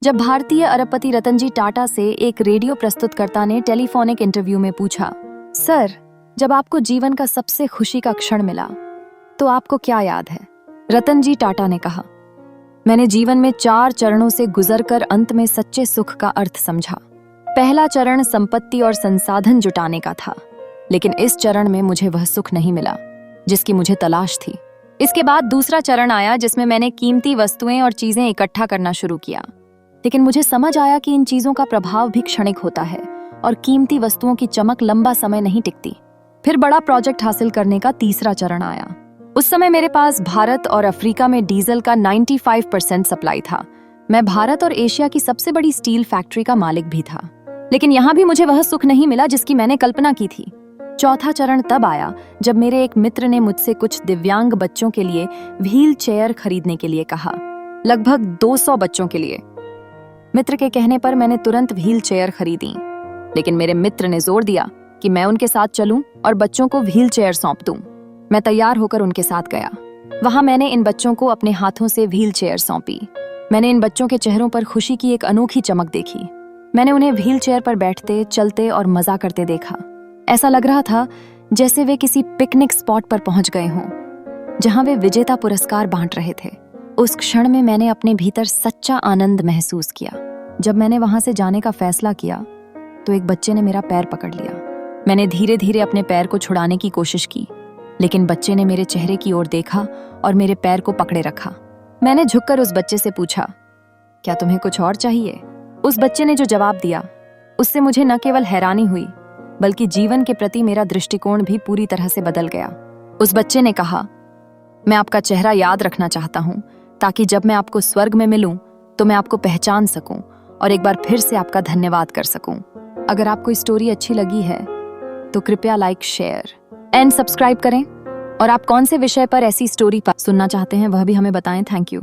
जब भारतीय अरबपति रतन जी टाटा से एक रेडियो प्रस्तुतकर्ता ने टेलीफोनिक इंटरव्यू में पूछा, सर, जब आपको जीवन का सबसे खुशी का क्षण मिला तो आपको क्या याद है? रतन जी टाटा ने कहा, मैंने जीवन में 4 चरणों से गुजरकर अंत में सच्चे सुख का अर्थ समझा। पहला चरण संपत्ति और संसाधन जुटाने का था, लेकिन इस चरण में मुझे वह सुख नहीं मिला जिसकी मुझे तलाश थी। इसके बाद दूसरा चरण आया जिसमें मैंने कीमती वस्तुएं और चीजें इकट्ठा करना शुरू किया, लेकिन मुझे समझ आया कि इन चीजों का प्रभाव भी क्षणिक होता है और कीमती वस्तुओं की चमक लंबा समय नहीं टिकती। फिर बड़ा प्रोजेक्ट हासिल करने का तीसरा चरण आया। उस समय मेरे पास भारत और अफ्रीका में डीजल का 95% सप्लाई था। मैं भारत और एशिया की सबसे बड़ी स्टील फैक्ट्री का मालिक भी था, लेकिन यहाँ भी मुझे वह सुख नहीं मिला जिसकी मैंने कल्पना की थी। चौथा चरण तब आया जब मेरे एक मित्र ने मुझसे कुछ दिव्यांग बच्चों के लिए व्हील चेयर खरीदने के लिए कहा, लगभग 200 बच्चों के लिए। मित्र के कहने पर मैंने तुरंत व्हील चेयर खरीदी, लेकिन मेरे मित्र ने जोर दिया कि मैं उनके साथ चलूं और बच्चों को व्हील चेयर सौंप दूं। मैं तैयार होकर उनके साथ गया। वहां मैंने इन बच्चों को अपने हाथों से व्हील चेयर सौंपी। मैंने इन बच्चों के चेहरों पर खुशी की एक अनोखी चमक देखी। मैंने उन्हें व्हील चेयर पर बैठते, चलते और मजा करते देखा। ऐसा लग रहा था जैसे वे किसी पिकनिक स्पॉट पर पहुंच गए हों, जहां वे विजेता पुरस्कार बांट रहे थे। उस क्षण में मैंने अपने भीतर सच्चा आनंद महसूस किया। जब मैंने वहां से जाने का फैसला किया तो एक बच्चे ने मेरा पैर पकड़ लिया। मैंने धीरे धीरे अपने पैर को छुड़ाने की कोशिश की, लेकिन बच्चे ने मेरे चेहरे की ओर देखा और मेरे पैर को पकड़े रखा। मैंने झुककर उस बच्चे से पूछा, क्या तुम्हें कुछ और चाहिए? उस बच्चे ने जो जवाब दिया, उससे मुझे न केवल हैरानी हुई बल्कि जीवन के प्रति मेरा दृष्टिकोण भी पूरी तरह से बदल गया। उस बच्चे ने कहा, मैं आपका चेहरा याद रखना चाहता हूं ताकि जब मैं आपको स्वर्ग में मिलूं तो मैं आपको पहचान सकूं और एक बार फिर से आपका धन्यवाद कर सकूं। अगर आपको स्टोरी अच्छी लगी है तो कृपया लाइक, शेयर एंड सब्सक्राइब करें, और आप कौन से विषय पर ऐसी स्टोरी सुनना चाहते हैं वह भी हमें बताएं। Thank you.